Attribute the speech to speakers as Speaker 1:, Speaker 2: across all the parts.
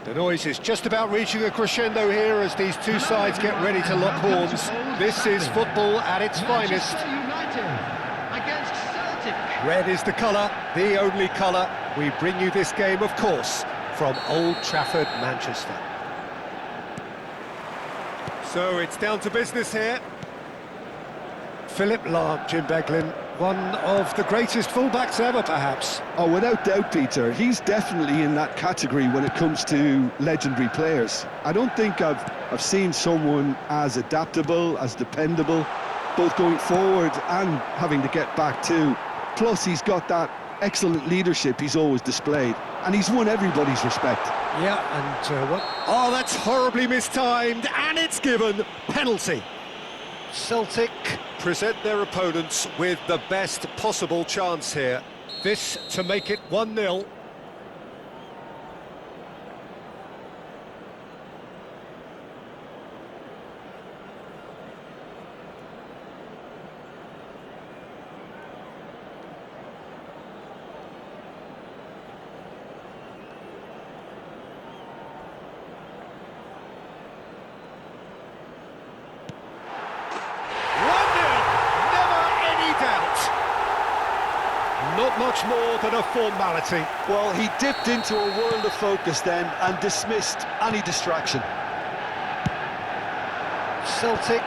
Speaker 1: The noise is just about reaching a crescendo here as these two sides get ready to lock horns. This is football at its finest. Red is the colour, the only colour. We bring you this game, of course, from Old Trafford, Manchester. So it's down to business here. Philipp Lahm, Jim Beglin, one of the greatest fullbacks ever, perhaps.
Speaker 2: Oh, without doubt, Peter. He's definitely in that category when it comes to legendary players. I don't think I've seen someone as adaptable, as dependable, both going forward and having to get back too. Plus, he's got that excellent leadership he's always displayed, and he's won everybody's respect.
Speaker 1: Yeah, and what? Oh, that's horribly mistimed, and it's given. Penalty. Celtic present their opponents with the best possible chance here. This to make it 1-0. Not much more than a formality.
Speaker 2: Well, he dipped into a world of focus then and dismissed any distraction.
Speaker 1: Celtic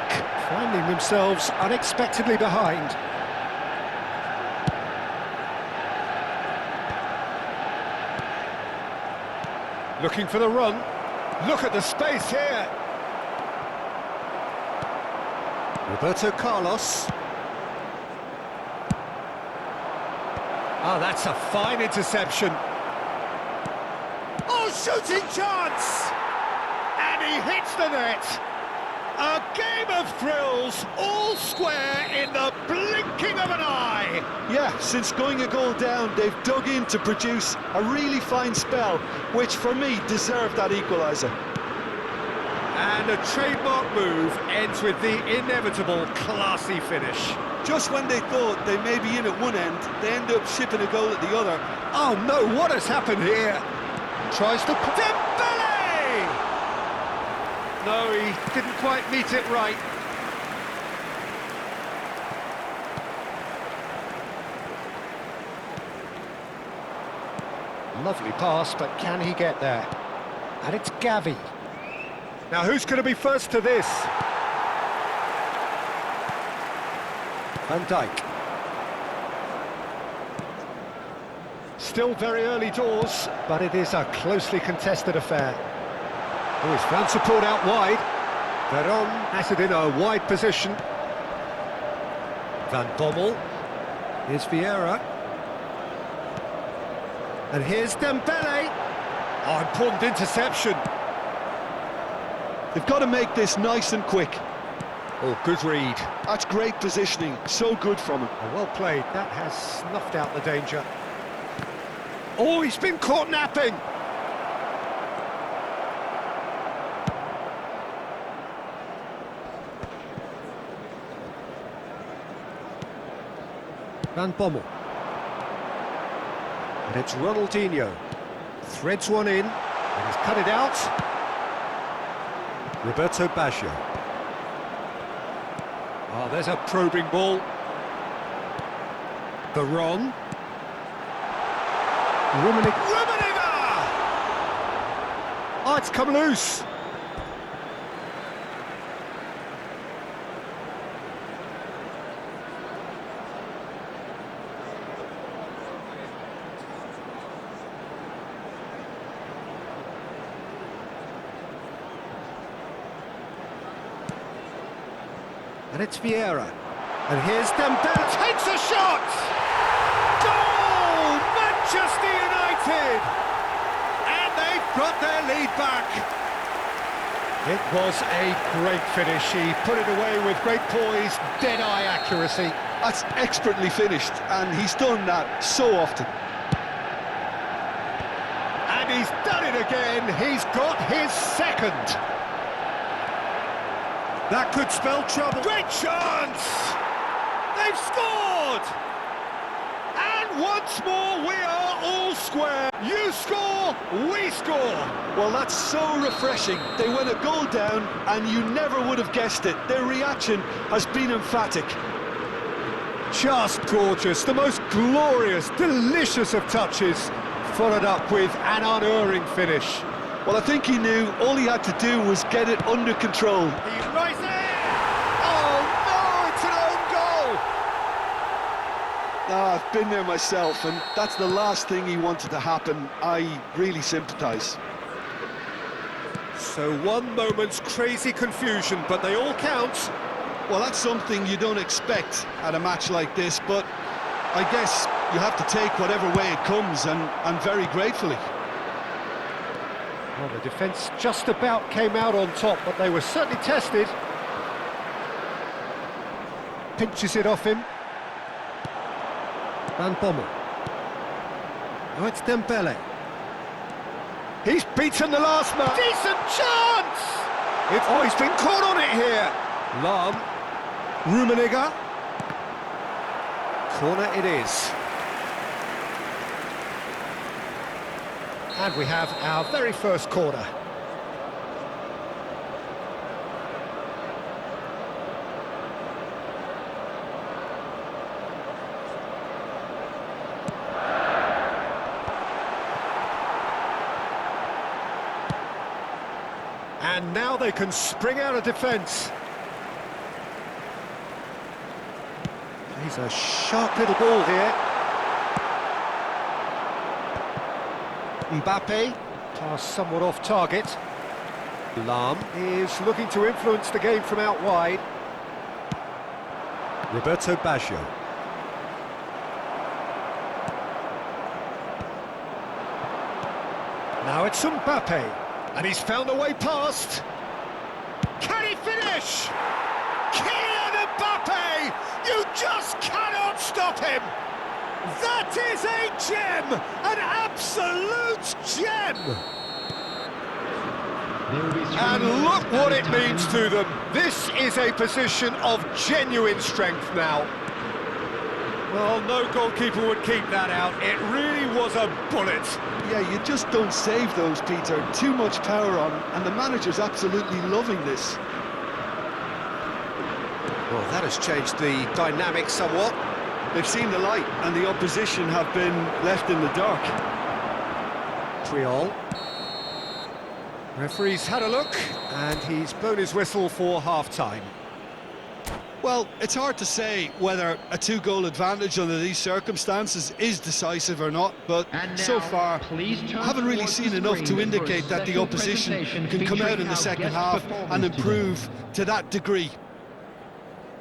Speaker 1: finding themselves unexpectedly behind. Looking for the run. Look at the space here. Roberto Carlos. Oh, that's a fine interception. Oh, shooting chance! And he hits the net. A game of thrills, all square in the blinking of an eye.
Speaker 2: Yeah, since going a goal down, they've dug in to produce a really fine spell, which for me deserved that equaliser.
Speaker 1: And a trademark move ends with the inevitable classy finish.
Speaker 2: Just when they thought they may be in at one end, they end up shipping a goal at the other.
Speaker 1: Oh no, what has happened here? Tries to... Dembele! No, he didn't quite meet it right. Lovely pass, but can he get there? And it's Gavi. Now who's going to be first to this? Van Dijk. Still very early doors, but it is a closely contested affair. Oh, he's found support out wide. Veron has it in a wide position. Van Bommel. Here's Vieira. And here's Dembele. Oh, important interception.
Speaker 2: They've got to make this nice and quick.
Speaker 1: Oh, good read.
Speaker 2: That's great positioning, so good from him.
Speaker 1: Oh, well played, that has snuffed out the danger. Oh, he's been caught napping! Van Bommel. And it's Ronaldinho. Threads one in, and he's cut it out. Roberto Baggio. Oh, there's a probing ball. Veron. Rummenigge! Oh, it's come loose. And it's Vieira. And here's Dembele. Takes a shot! Goal! Manchester United! And they've got their lead back. It was a great finish. He put it away with great poise, dead-eye accuracy.
Speaker 2: That's expertly finished, and he's done that so often.
Speaker 1: And he's done it again. He's got his second. That could spell trouble. Great chance! They've scored! And And once more, we are all square. You score, we score.
Speaker 2: Well, that's so refreshing. They went a goal down, and you never would have guessed it. Their reaction has been emphatic.
Speaker 1: Just gorgeous, the most glorious, delicious of touches, followed up with an unerring finish.
Speaker 2: Well, I think he knew all he had to do was get it under control.
Speaker 1: He's right there! Oh no, it's an own goal!
Speaker 2: I've been there myself, and that's the last thing he wanted to happen. I really sympathise.
Speaker 1: So one moment's crazy confusion, but they all count.
Speaker 2: Well, that's something you don't expect at a match like this, but I guess you have to take whatever way it comes, and very gratefully.
Speaker 1: Well, the defence just about came out on top, but they were certainly tested. Pinches it off him. Van Bommel. Oh, it's Dembele. He's beaten the last man. Decent chance! Oh, he's been caught on it here. Lahm. Rummenigge. Corner it is. And we have our very first corner. And now they can spring out of defence. He's a sharp little ball here. Mbappe, pass somewhat off target. Lahm is looking to influence the game from out wide. Roberto Baggio. Now it's Mbappe, and he's found a way past. Can he finish? Kylian Mbappe! You just cannot stop him! That is a gem! An absolute gem! And look what it means to them. This is a position of genuine strength now. Well, no goalkeeper would keep that out. It really was a bullet.
Speaker 2: Yeah, you just don't save those, Peter. Too much power on, and the manager's absolutely loving this.
Speaker 1: Well, that has changed the dynamic somewhat.
Speaker 2: They've seen the light, and the opposition have been left in the dark.
Speaker 1: Triol. Referee's had a look, and he's blown his whistle for half-time.
Speaker 2: Well, it's hard to say whether a two-goal advantage under these circumstances is decisive or not, but so far, I haven't really seen enough to indicate that the opposition can come out in the second half and improve to that degree.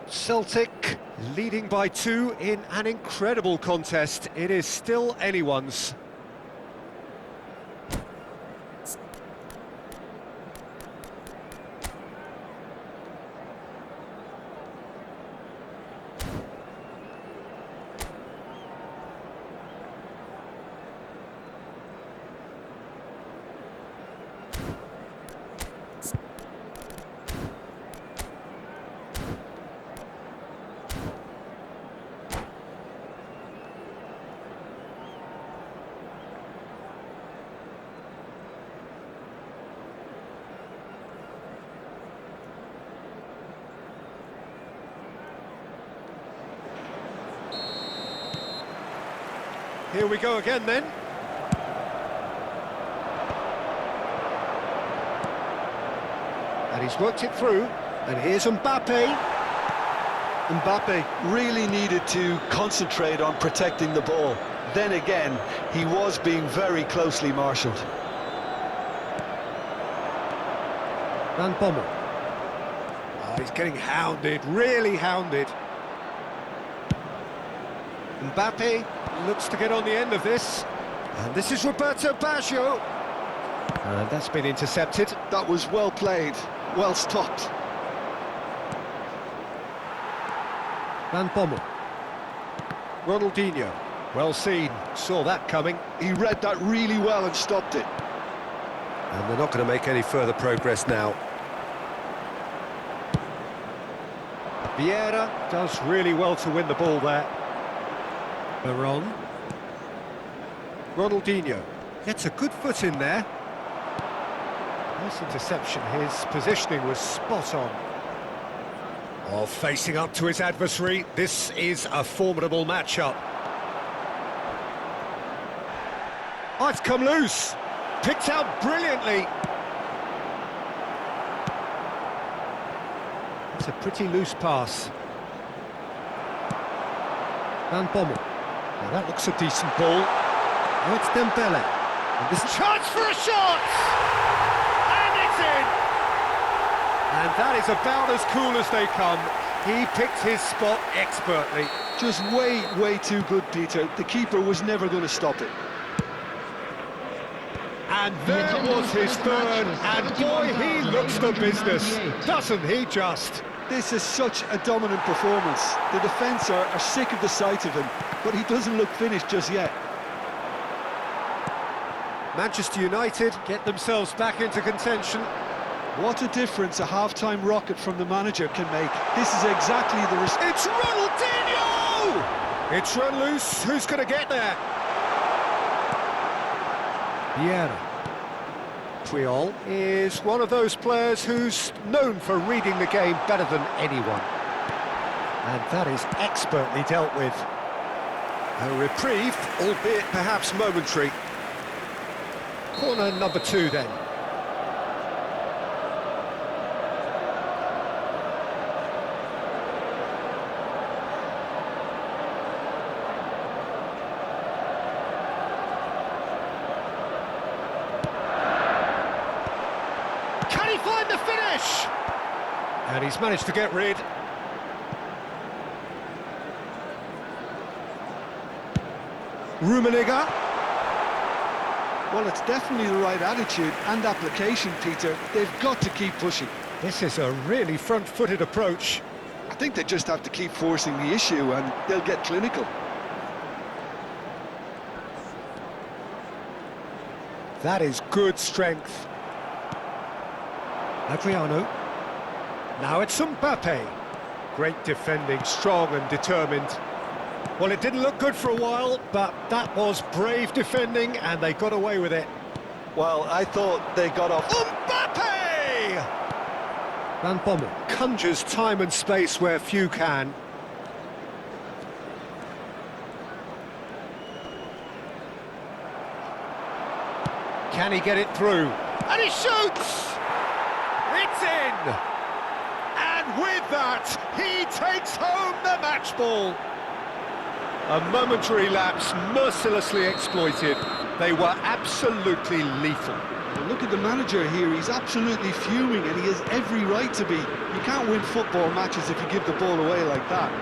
Speaker 1: Celtic leading by 2 in an incredible contest. It is still anyone's. Here we go again then. And he's worked it through. And here's Mbappe.
Speaker 2: Mbappe really needed to concentrate on protecting the ball. Then again, he was being very closely marshalled.
Speaker 1: Van Bommel. Oh, he's getting hounded, really hounded. Mbappe looks to get on the end of this. And this is Roberto Baggio. And that's been intercepted.
Speaker 2: That was well played, well stopped.
Speaker 1: Van Bommel. Ronaldinho. Well seen, saw that coming.
Speaker 2: He read that really well and stopped it.
Speaker 1: And they're not going to make any further progress now. Vieira does really well to win the ball there. Veron. Ronaldinho gets a good foot in there. Nice interception, his positioning was spot on. Oh, facing up to his adversary, this is a formidable matchup. Oh, it's come loose, picked out brilliantly. It's a pretty loose pass. Van Bommel. Now that looks a decent ball. Now it's Dembele. And this chance for a shot! And it's in! And that is about as cool as they come. He picked his spot expertly.
Speaker 2: Just way too good, Peter. The keeper was never going to stop it.
Speaker 1: And there was his third, and boy, he looks the business, doesn't he just?
Speaker 2: This is such a dominant performance. The defence are sick of the sight of him, but he doesn't look finished just yet.
Speaker 1: Manchester United get themselves back into contention.
Speaker 2: What a difference a half-time rocket from the manager can make. This is exactly the...
Speaker 1: It's Ronaldinho! It's run loose, who's going to get there? Vieira. Puyol is one of those players who's known for reading the game better than anyone. And that is expertly dealt with. A reprieve, albeit perhaps momentary. Corner number 2 then. Can he find the finish? And he's managed to get rid. Rummenigge.
Speaker 2: Well, it's definitely the right attitude and application, Peter. They've got to keep pushing.
Speaker 1: This is a really front-footed approach.
Speaker 2: I think they just have to keep forcing the issue and they'll get clinical.
Speaker 1: That is good strength. Adriano. Now it's Mbappe. Great defending, strong and determined. Well, it didn't look good for a while, but that was brave defending and they got away with it.
Speaker 2: Well, I thought they got off...
Speaker 1: Mbappe! Van Bommel conjures time and space where few can. Can he get it through? And he shoots! It's in! And with that, he takes home the match ball. A momentary lapse mercilessly exploited. They were absolutely lethal.
Speaker 2: Well, look at the manager here, he's absolutely fuming and he has every right to be. You can't win football matches if you give the ball away like that.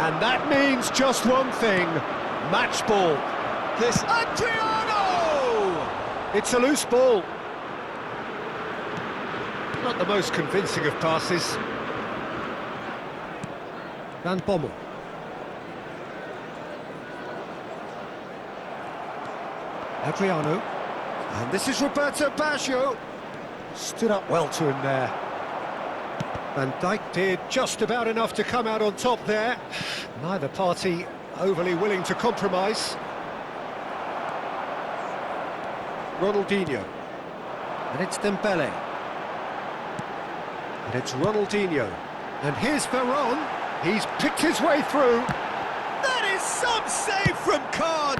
Speaker 1: And that means just one thing, match ball.
Speaker 2: This...
Speaker 1: Adriano! It's a loose ball. Not the most convincing of passes. Van Bommel. Adriano. And this is Roberto Baggio. Stood up well to him there. Van Dijk did just about enough to come out on top there. Neither party overly willing to compromise. Ronaldinho. And it's Dembele. And it's Ronaldinho. And here's Veron. He's picked his way through. That is some save from Kahn.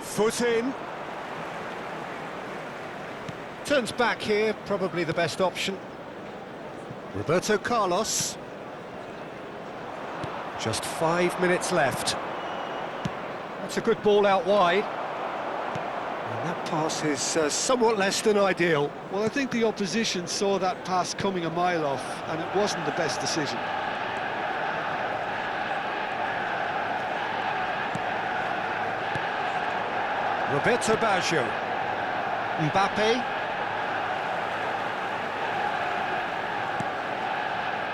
Speaker 1: Foot in. Turns back here, probably the best option. Roberto Carlos. Just 5 minutes left. That's a good ball out wide. And that pass is somewhat less than ideal.
Speaker 2: Well, I think the opposition saw that pass coming a mile off, and it wasn't the best decision.
Speaker 1: Roberto Baggio. Mbappe.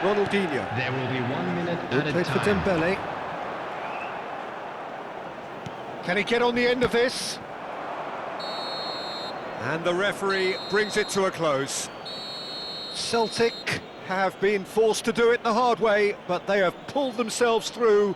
Speaker 1: Ronaldinho.
Speaker 3: There will be 1 minute at a
Speaker 1: Played for
Speaker 3: time.
Speaker 1: Dembele. Can he get on the end of this? And the referee brings it to a close. Celtic have been forced to do it the hard way, but they have pulled themselves through.